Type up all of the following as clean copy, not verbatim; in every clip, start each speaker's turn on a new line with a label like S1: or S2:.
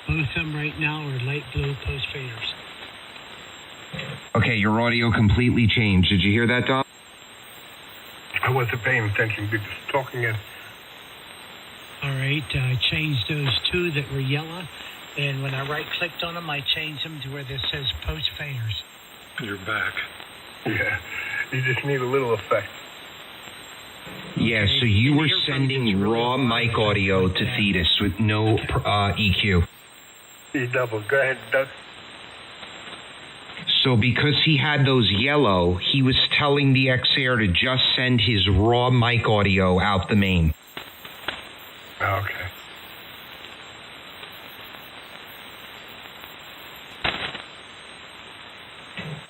S1: Both of them right now are light blue post faders.
S2: Okay, your audio completely changed. Did you hear that, Dom?
S3: I wasn't paying attention. Just talking in.
S1: All right, I changed those two that were yellow, and when I right-clicked on them, I changed them to where this says post faders.
S3: You're back. Yeah, you just need a little effect.
S2: Yeah,
S1: Okay.
S2: so you were
S1: Your phone
S2: sending
S1: gets really
S2: raw
S1: loud
S2: mic audio
S1: like
S2: to
S1: that.
S2: Thetis with no EQ.
S3: You double. Go ahead, Doug.
S2: So because he had those yellow, he was telling the XR to just send his raw mic audio out the main.
S3: Okay.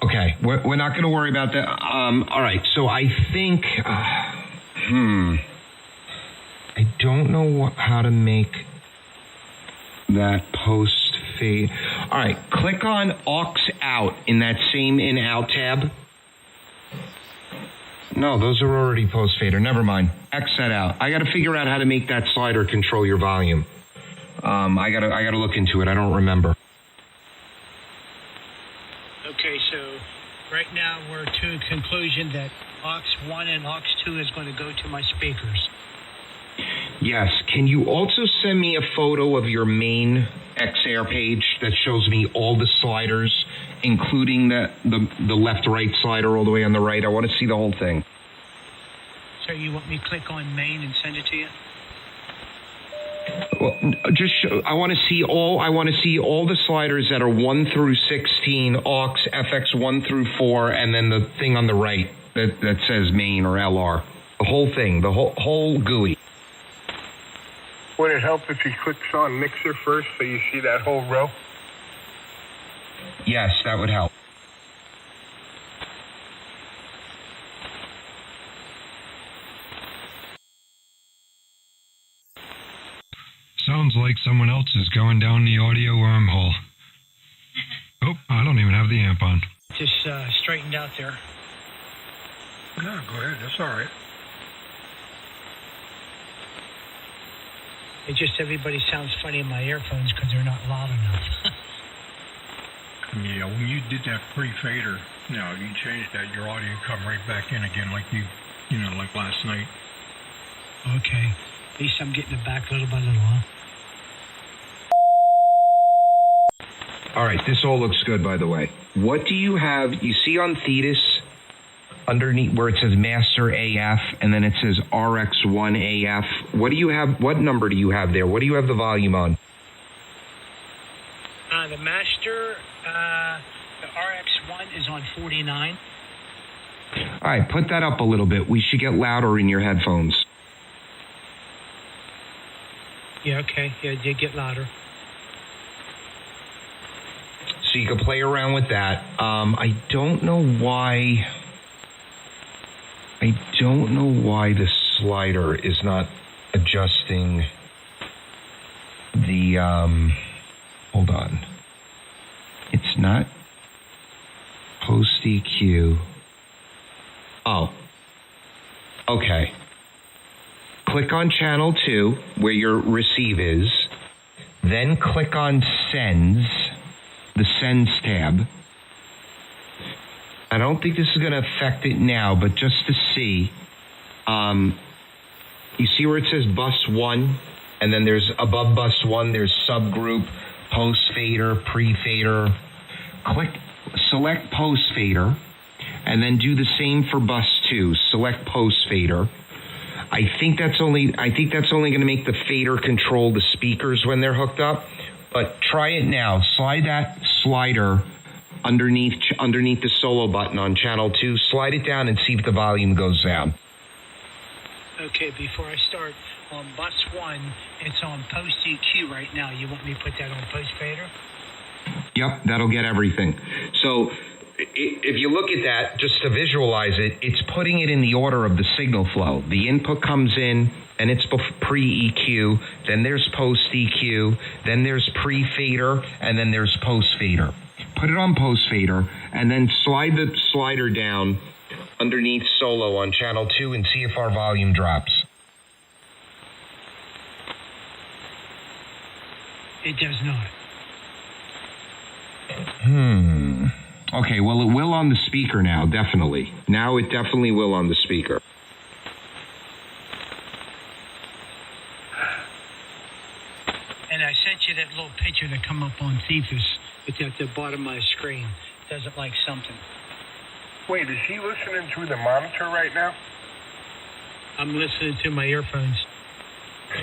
S2: Okay, we're not going to worry about that. All right, so I think, I don't know how to make that post fade. All right, click on aux out in that same in out tab. No, those are already post fader. Never mind. X that out. I got to figure out how to make that slider control your volume. I gotta look into it. I don't remember.
S1: Okay, so right now we're to a conclusion that aux 1 and aux 2 is going to go to my speakers.
S2: Yes. Can you also send me a photo of your main XR page that shows me all the sliders, including the left-right slider all the way on the right? I want to see the whole thing.
S1: So you want me to click on main and send it to you?
S2: Well, just I want to see all the sliders that are 1 through 16, aux, FX 1 through 4, and then the thing on the right that says main or LR. The whole thing, the whole GUI.
S3: Would it help if he clicks on mixer first so you see that whole row?
S2: Yes, that would help.
S4: Sounds like someone else is going down the audio wormhole. Oh, I don't even have the amp on.
S1: Just straightened out there.
S3: No, go ahead. That's all right.
S1: It just everybody sounds funny in my earphones because they're not loud enough.
S5: Yeah, when you did that pre-fader, you changed that, your audio come right back in again like like last night.
S1: Okay. At least I'm getting it back little by little, huh?
S2: All right, this all looks good, by the way. What do you have? You see on Thetis, underneath where it says Master AF, and then it says RX1 AF. What do you have? What number do you have there? What do you have the volume on?
S1: The Master, the RX1 is on 49.
S2: All right, put that up a little bit. We should get louder in your headphones.
S1: Yeah, okay. Yeah, it did get louder.
S2: So you can play around with that. I don't know why the slider is not adjusting the, hold on. It's not post EQ. Oh, okay. Click on channel 2 where your receive is, then click on sends, the sends tab. I don't think this is going to affect it now, but just to see, you see where it says bus 1, and then there's above bus 1, there's subgroup, post fader, pre-fader. Select post fader, and then do the same for bus 2. Select post fader. I think that's only going to make the fader control the speakers when they're hooked up. But try it now. Slide that slider underneath the solo button on channel 2. Slide it down and see if the volume goes down.
S1: Okay, before I start, on bus 1, it's on post EQ right now. You want me to put that on post fader?
S2: Yep, that'll get everything. So if you look at that, just to visualize it, it's putting it in the order of the signal flow. The input comes in, and it's pre-EQ, then there's post-EQ, then there's pre-fader, and then there's post-fader. Put it on post-fader, and then slide the slider down underneath solo on channel 2 and see if our volume drops.
S1: It does not.
S2: Okay, well, it will on the speaker now, definitely. Now it definitely will on the speaker.
S1: And I sent you that little picture that come up on Cephas. It's at the bottom of my screen. Doesn't like something.
S3: Wait, is he listening through the monitor right now?
S1: I'm listening to my earphones.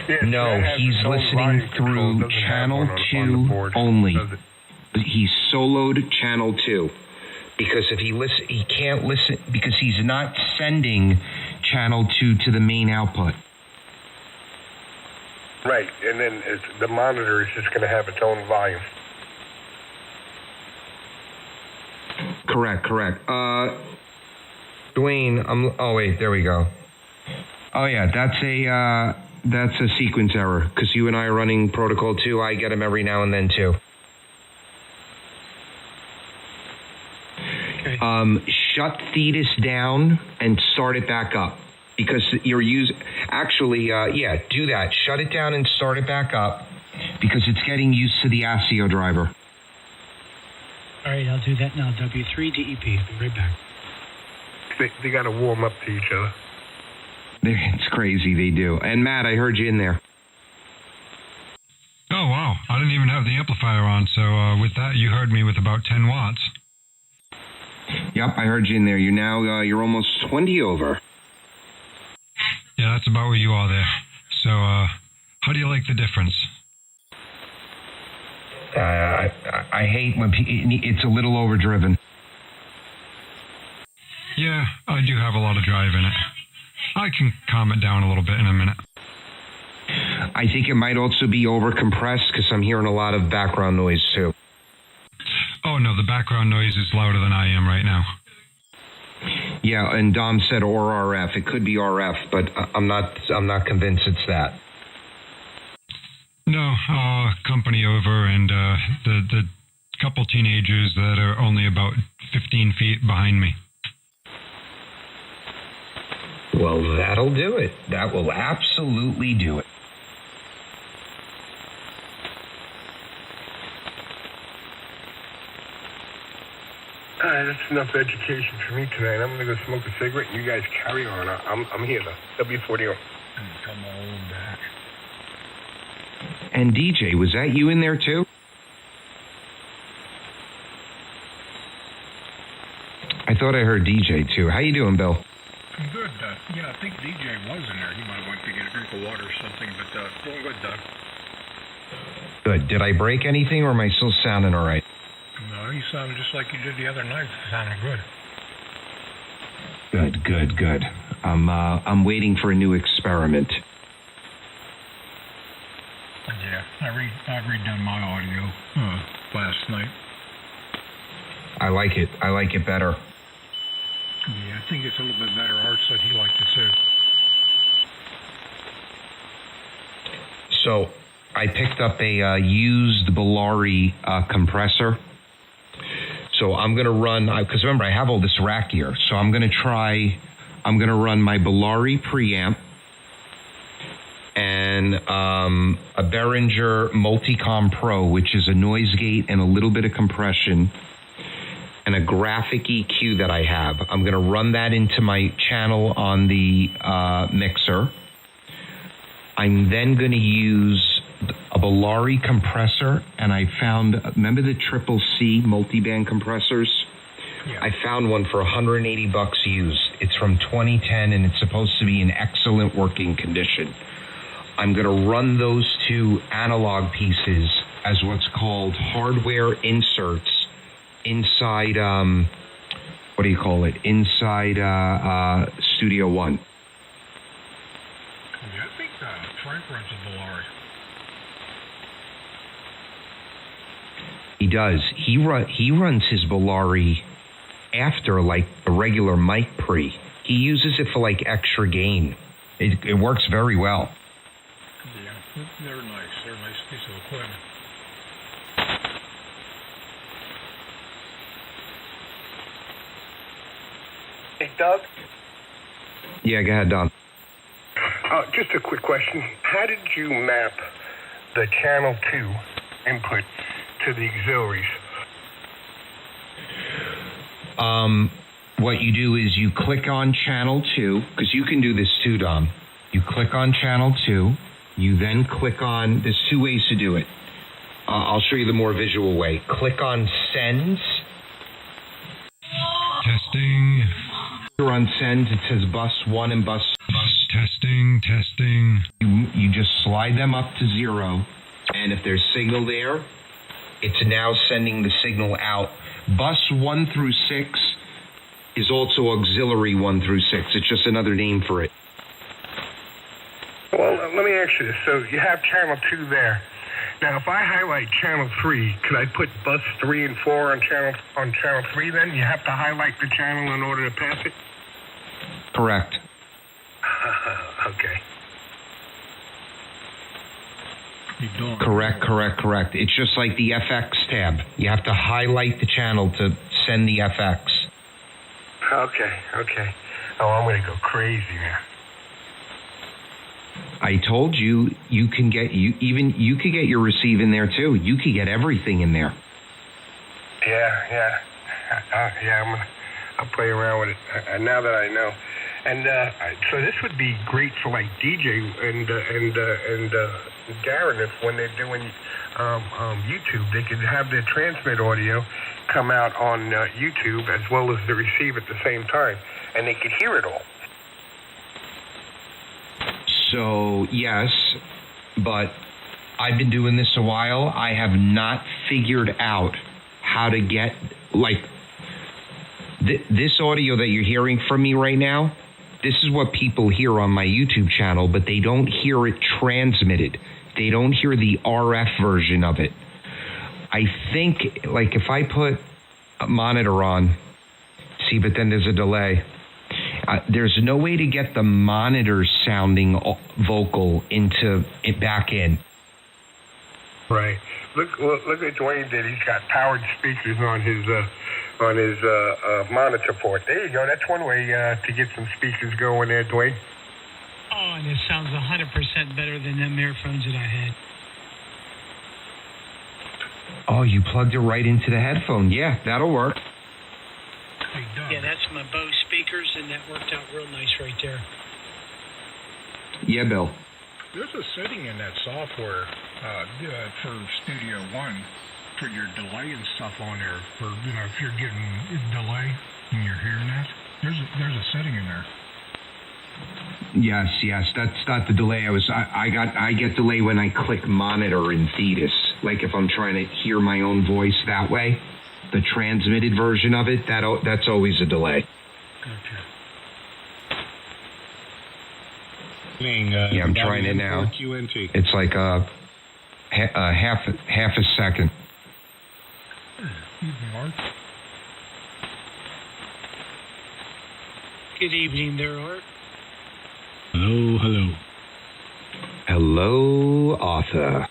S3: Yes,
S2: No,
S3: that has
S2: he's
S3: its own
S2: listening
S3: volume control. It
S2: through
S3: doesn't have
S2: channel
S3: one on the
S2: 2
S3: board,
S2: only.
S3: does it?
S2: He's soloed channel 2. Because if he can't listen, because he's not sending channel 2 to the main output.
S3: Right, and then the monitor is just going to have its own volume.
S2: Correct. Dwayne, oh wait, there we go. Oh yeah, that's a sequence error, because you and I are running protocol 2. I get them every now and then too.
S1: Okay.
S2: Shut Thetis down and start it back up, because you're using. Actually, do that. Shut it down and start it back up, because it's getting used to the ASIO driver.
S1: All right, I'll do that now. W3 DEP. I'll be right back.
S3: They got to warm up to each other.
S2: It's crazy, they do. And Matt, I heard you in there.
S4: Oh, wow. I didn't even have the amplifier on, so with that, you heard me with about 10 watts.
S2: Yep, I heard you in there. You're almost 20 over.
S4: Yeah, that's about where you are there. So, how do you like the difference?
S2: I hate when it's a little overdriven.
S4: Yeah, I do have a lot of drive in it. I can calm it down a little bit in a minute.
S2: I think it might also be over-compressed, because I'm hearing a lot of background noise, too.
S4: Oh, no, the background noise is louder than I am right now.
S2: Yeah, and Dom said or RF. It could be RF, but I'm not convinced it's that.
S4: No, company over, and the couple teenagers that are only about 15 feet behind me.
S2: Well, that'll do it. That will absolutely do it.
S3: All right, that's enough education for me tonight. I'm going to go smoke a cigarette, and you guys carry on. I'm here, though. W40.
S5: Come on back.
S2: And DJ, was that you in there, too? I thought I heard DJ, too. How you doing, Bill?
S5: I'm good. I think DJ was in there. He might have went to get a drink of water or something, but doing good, Doug.
S2: Good. Did I break anything, or am I still sounding all right?
S5: No, you sounded just like you did the other night. Sounded good.
S2: Good. I'm waiting for a new experiment.
S5: Yeah, I redone my audio last night.
S2: I like it better.
S5: Yeah, I think it's a little bit better. Art said he liked it too.
S2: So I picked up a used Bellari compressor. So I'm going to run, because remember, I have all this rack gear. So I'm going to run my Bellari preamp and a Behringer Multicom Pro, which is a noise gate and a little bit of compression, and a graphic EQ that I have. I'm going to run that into my channel on the mixer. I'm then going to use a Bellari compressor, and I found, remember the Triple C multiband compressors?
S5: Yeah.
S2: I found one for $180 used. It's from 2010, and it's supposed to be in excellent working condition. I'm going to run those two analog pieces as what's called hardware inserts inside, what do you call it? Inside Studio One.
S5: Yeah, I think Frank runs a Bellari.
S2: He does. He runs his Bellari after like a regular mic pre. He uses it for like extra gain. It works very well.
S5: Yeah, they're nice. They're a nice piece of equipment.
S3: Hey, Doug?
S2: Yeah, go ahead, Don.
S3: Just a quick question. How did you map the channel 2 input to the auxiliaries?
S2: what you do is you click on channel 2, because you can do this too, Dom. You click on channel 2. You then click on, there's 2 ways to do it. I'll show you the more visual way. Click on sends.
S4: Testing.
S2: Here on sends, it says bus 1 and bus.
S4: Testing.
S2: You just slide them up to 0. And if there's signal there, it's now sending the signal out. Bus 1 through 6 is also auxiliary 1 through 6. It's just another name for it.
S3: Well, let me ask you this. So you have channel 2 there. Now, if I highlight channel 3, could I put bus 3 and 4 on channel 3 then? You have to highlight the channel in order to pass it?
S2: Correct.
S3: Okay.
S2: Correct. It's just like the FX tab. You have to highlight the channel to send the FX.
S3: Okay. Oh, I'm going to go crazy now.
S2: I told you can get you could get your receive in there too. You could get everything in there.
S3: Yeah. I'll play around with it now that I know. And so this would be great for like DJ and Darren, if when they're doing YouTube, they could have their transmit audio come out on YouTube as well as the receive at the same time, and they could hear it all.
S2: So yes, but I've been doing this a while. I have not figured out how to get this audio that you're hearing from me right now. This is what people hear on my YouTube channel, but they don't hear it transmitted. They don't hear the RF version of it. I think, like, if I put a monitor on, see, but then there's a delay. There's no way to get the monitor sounding vocal into it back in.
S3: Right. Look at Dwayne did. He's got powered speakers on his monitor port. There you go. That's one way to get some speakers going there, Dwayne.
S1: Oh, and it sounds 100% better than them earphones that I had.
S2: Oh, you plugged it right into the headphone. Yeah, that'll work.
S1: Yeah, that's my Bose speakers, and that worked out real nice right there.
S2: Yeah, Bill.
S5: There's a setting in that software for Studio One for your delay and stuff on there. For if you're getting delay and you're hearing that, there's a setting in there.
S2: Yes, that's not the delay. I get delay when I click monitor in Thetis. Like if I'm trying to hear my own voice that way, the transmitted version of it, that's always a delay.
S5: Gotcha.
S2: Yeah, I'm trying it now. It's like half a second.
S5: Mark.
S1: Good evening there, Art.
S6: Hello.
S2: Hello, Arthur.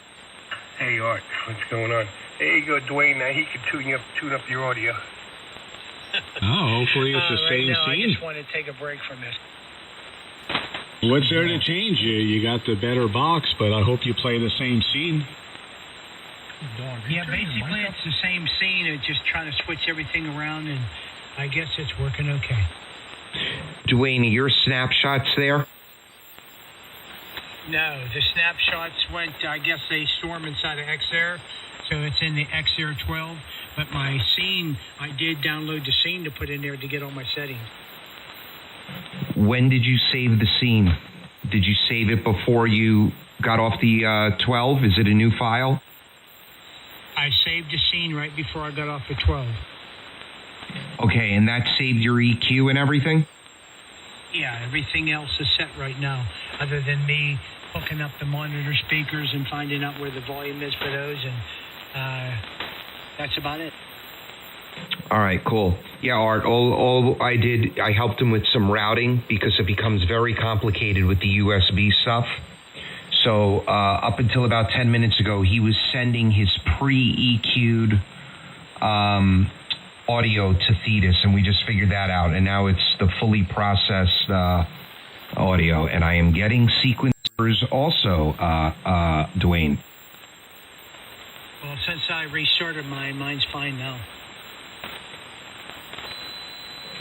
S3: Hey, Art. What's going on? There you go, Dwayne. Now he can tune up your audio.
S6: Oh, hopefully it's the same
S1: now,
S6: scene.
S1: I just want to take a break from this.
S6: What's there to change? You got the better box, but I hope you play the same scene.
S1: Yeah, basically it's the same scene. It's just trying to switch everything around, and I guess it's working okay.
S2: Dwayne, are your snapshots there?
S1: No, the snapshots went, I guess they storm inside of XR, so it's in the XR 12. But my scene, I did download the scene to put in there to get all my settings.
S2: When did you save the scene? Did you save it before you got off the 12? Is it a new file?
S1: I saved the scene right before I got off the 12.
S2: Okay, and that saved your EQ and everything?
S1: Yeah, everything else is set right now, other than me hooking up the monitor speakers and finding out where the volume is for those, and that's about it.
S2: All right, cool. Yeah, Art, all I did, I helped him with some routing because it becomes very complicated with the USB stuff. So up until about 10 minutes ago, he was sending his pre-EQ'd audio to Thetis, and we just figured that out. And now it's the fully processed audio. And I am getting sequencers also, Dwayne.
S1: Well, since I restarted mine's fine now.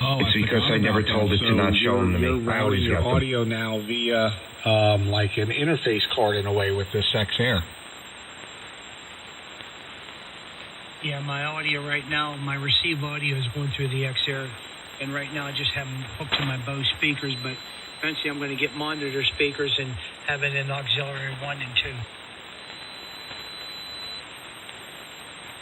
S6: Oh,
S2: It's because I never told it to not show them to me.
S6: You're routing your audio now via like an interface card in a way with this XR.
S1: Yeah, my audio right now, my receive audio is going through the XR, and right now I just have them hooked to my Bose speakers, but eventually I'm going to get monitor speakers and have it in auxiliary 1 and 2.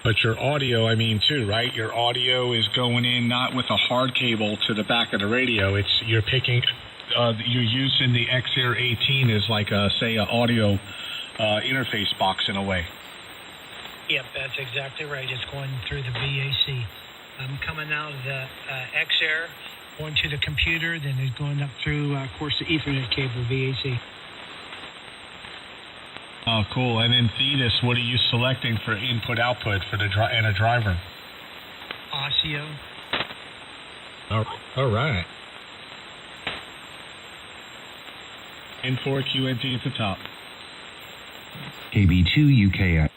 S6: But your audio, I mean, too, right? Your audio is going in not with a hard cable to the back of the radio. It's you're picking, you're using the XR 18 as like a, say, an audio interface box in a way.
S1: Yep, that's exactly right. It's going through the VAC. I'm coming out of the XR, going to the computer, then it's going up through, of course, the Ethernet cable, VAC.
S6: Oh, cool. And in Thetis, what are you selecting for input-output for the and a driver?
S1: Audio.
S6: All right. N4 QNT at the top.
S2: KB2 UKI.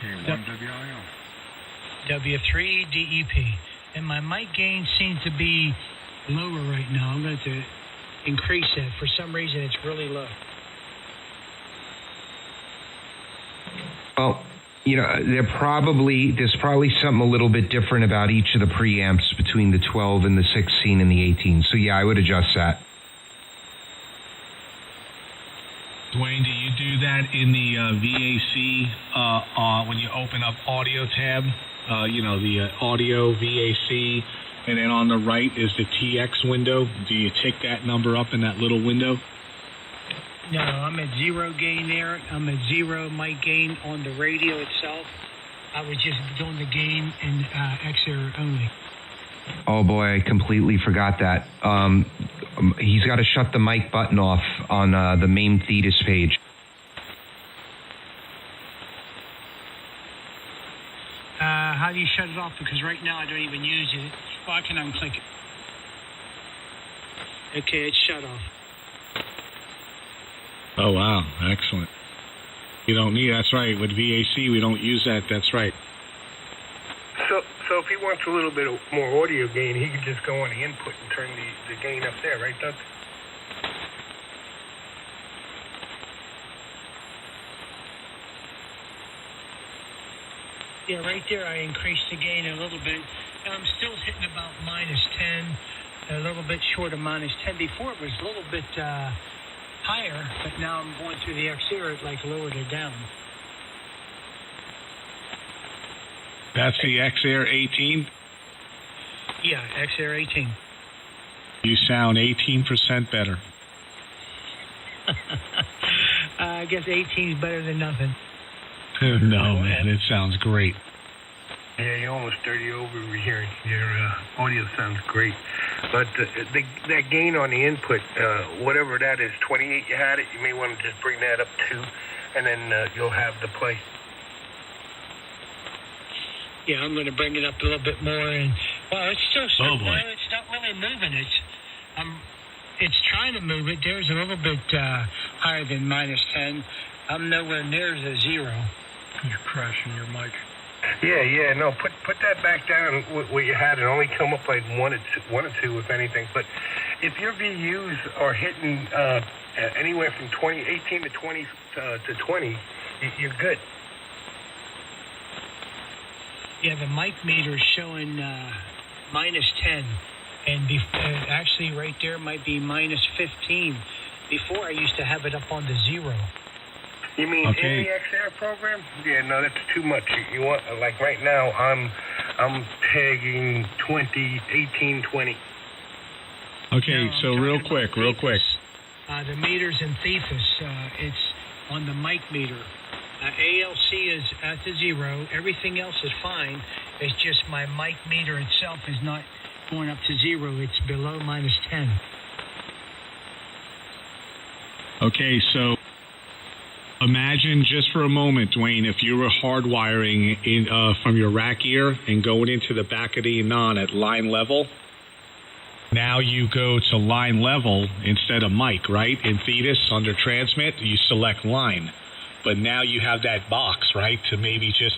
S5: K1WIO.
S1: W3 DEP. And my mic gain seems to be lower right now. I'm going to increase it. For some reason, it's really low.
S2: Well, you know, there's probably something a little bit different about each of the preamps between the 12 and the 16 and the 18. So yeah, I would adjust that.
S6: Dwayne, do you do that in the VAC when you open up audio tab? You know, the audio VAC, and then on the right is the TX window. Do you tick that number up in that little window?
S1: No, I'm at 0 gain there. I'm at 0 mic gain on the radio itself. I was just doing the gain in XR only.
S2: Oh boy, I completely forgot that. He's got to shut the mic button off on the main Thetis page.
S1: How do you shut it off? Because right now I don't even use it. Well, I can unclick it. Okay, it's shut off.
S6: Oh, wow. Excellent. You don't need, that's right. With VAC, we don't use that. That's right.
S3: So if he wants a little bit more audio gain, he could just go on the input and turn the gain up there, right, Doug?
S1: Yeah, right there I increased the gain a little bit. I'm still hitting about -10, a little bit short of -10. Before it was a little bit higher, but now I'm going through the XR, it like lowered it down.
S6: That's the XR 18?
S1: Yeah, XR 18.
S6: You sound 18% better.
S1: I guess 18 is better than nothing.
S6: No, man, it sounds great.
S3: Yeah, you're almost 30 over here. Your audio sounds great. But that gain on the input, whatever that is, 28 you had it, you may want to just bring that up 2, and then you'll have the play.
S1: Yeah, I'm going to bring it up a little bit more. And well, it's still
S6: Oh, boy.
S1: no, it's not really moving. It's trying to move it. There's a little bit higher than -10. I'm nowhere near the 0.
S5: You're crashing your mic.
S3: Yeah, no, put that back down where you had it. Only come up like 1 or 2, if anything. But if your VUs are hitting anywhere from 18 to 20 to 20, you're good.
S1: Yeah, the mic meter is showing -10, and actually right there might be -15. Before I used to have it up on the 0.
S3: You mean in the XR program? Yeah, no, that's too much. You want, like right now, I'm tagging 20, 18, 20.
S6: Okay,
S1: No,
S6: so
S1: I'm
S6: real
S1: talking
S6: quick.
S1: about the meters in Thetis, it's on the mic meter. ALC is at the 0. Everything else is fine. It's just my mic meter itself is not going up to 0. It's below -10.
S6: Okay, so imagine just for a moment, Dwayne, if you were hardwiring in from your rack ear and going into the back of the anon at line level. Now you go to line level instead of mic, right? In Thetis, under transmit, you select line. but now you have that box, right, to maybe just,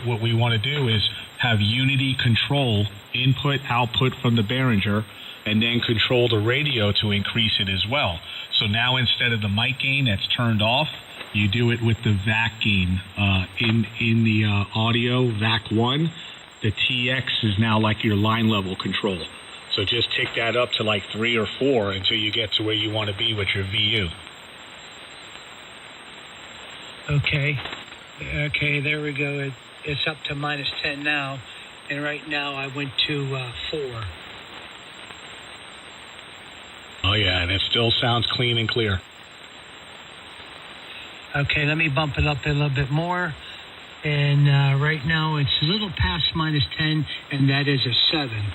S6: what we want to do is have unity control input, output from the Behringer, and then control the radio to increase it as well. So now instead of the mic gain that's turned off, you do it with the VAC gain in the audio, VAC 1. The TX is now like your line level control. So just take that up to like 3 or 4 until you get to where you want to be with your VU.
S1: Okay, there we go. It's up to -10 now, and right now I went to 4.
S6: Oh yeah, and it still sounds clean and clear.
S1: Okay, let me bump it up a little bit more. And right now it's a little past -10, and that is a 7.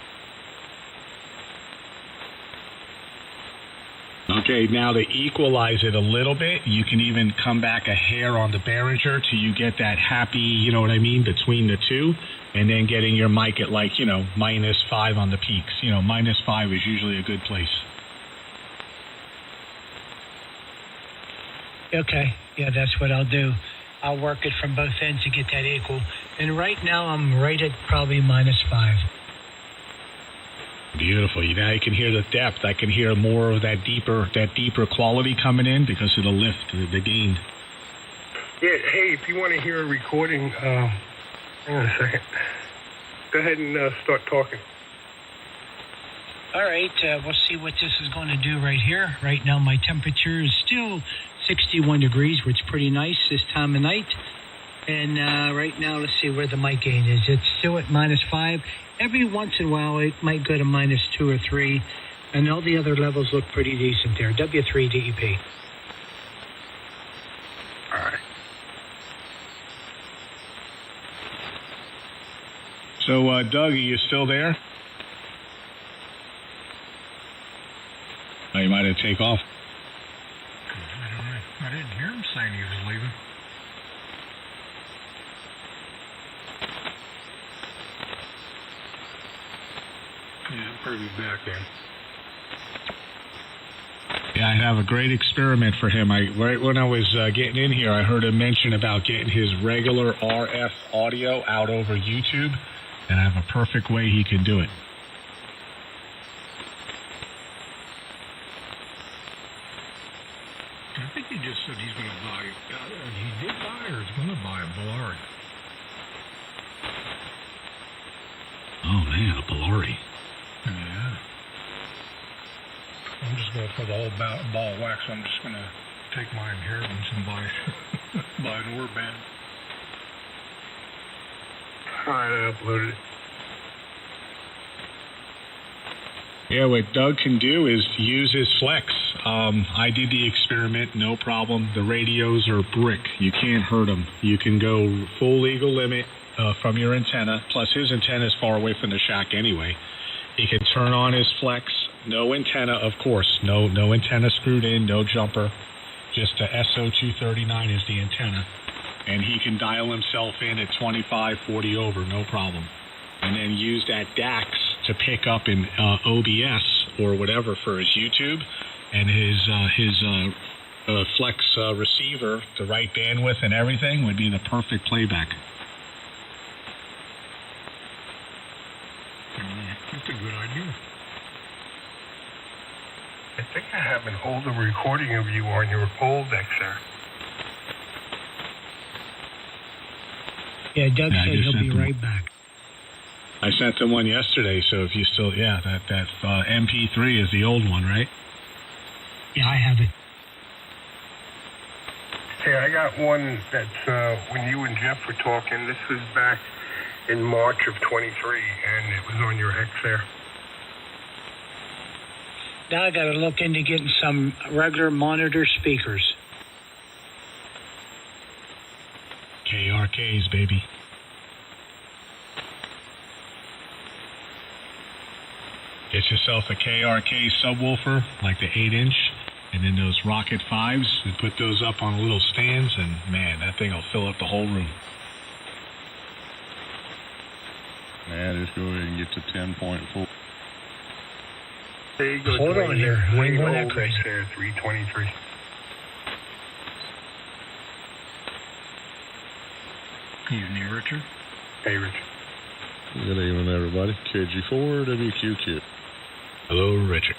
S6: Okay, now to equalize it a little bit, you can even come back a hair on the Behringer till you get that happy, you know what I mean, between the two, and then getting your mic at like, -5 on the peaks. -5 is usually a good place.
S1: Okay, yeah, that's what I'll do. I'll work it from both ends to get that equal. And right now I'm right at probably -5.
S6: Beautiful. Now you can hear the depth. I can hear more of that deeper quality coming in because of the lift, the gain.
S3: Yeah, hey, if you want to hear a recording, hang on a second. Go ahead and start talking.
S1: All right, we'll see what this is going to do right here. Right now my temperature is still 61 degrees, which is pretty nice this time of night. And right now, let's see where the mic gain is. It's still at -5. Every once in a while, it might go to -2 or 3. And all the other levels look pretty decent there. W3 DEP.
S3: All right.
S6: So, Doug, are you still there? Oh, you might have to take off.
S5: I didn't hear him saying he was leaving. Yeah, probably back then.
S6: Yeah, I have a great experiment for him. Right when I was getting in here, I heard him mention about getting his regular RF audio out over YouTube, and I have a perfect way he can do it.
S5: I think he just said he's going to buy, he did buy or he's going to buy a Bellari.
S6: Oh, man, a Bellari.
S5: Yeah. I'm just going for the whole ball of wax. I'm just going to take my inheritance and buy an Ore band.
S3: All right, I uploaded it.
S6: Yeah, what Doug can do is use his flex. I did the experiment, no problem. The radios are brick. You can't hurt them. You can go full legal limit from your antenna, plus his antenna is far away from the shack anyway. He can turn on his flex, no antenna, of course, no antenna screwed in, no jumper, just a SO239 is the antenna, and he can dial himself in at 25, 40 over, no problem. And then use that DAX to pick up in OBS or whatever for his YouTube, and his flex receiver, the right bandwidth and everything would be the perfect playback.
S5: That's a good idea.
S3: I think I have an older recording of you on your old XR.
S1: Yeah, Doug said he'll be right back.
S6: I sent him one yesterday, so if you still, that MP3 is the old one, right?
S1: Yeah, I have it.
S3: Hey, I got one that's when you and Jeff were talking. This was back in March of 23, and it was on your XR.
S1: Now I got to look into getting some regular monitor speakers.
S6: KRKs, baby. Get yourself a KRK subwoofer, like the 8-inch, and then those Rocket 5s, and put those up on little stands, and man, that thing will fill up the whole room.
S7: Yeah, just go ahead and get to 10.4.
S3: There you go.
S1: Hold on here. I ain't going that
S3: old
S1: crazy.
S3: XR 323.
S5: Evening, Richard.
S3: Hey, Rich.
S7: Good evening, everybody. KG4, WQQ.
S6: Hello, Richard.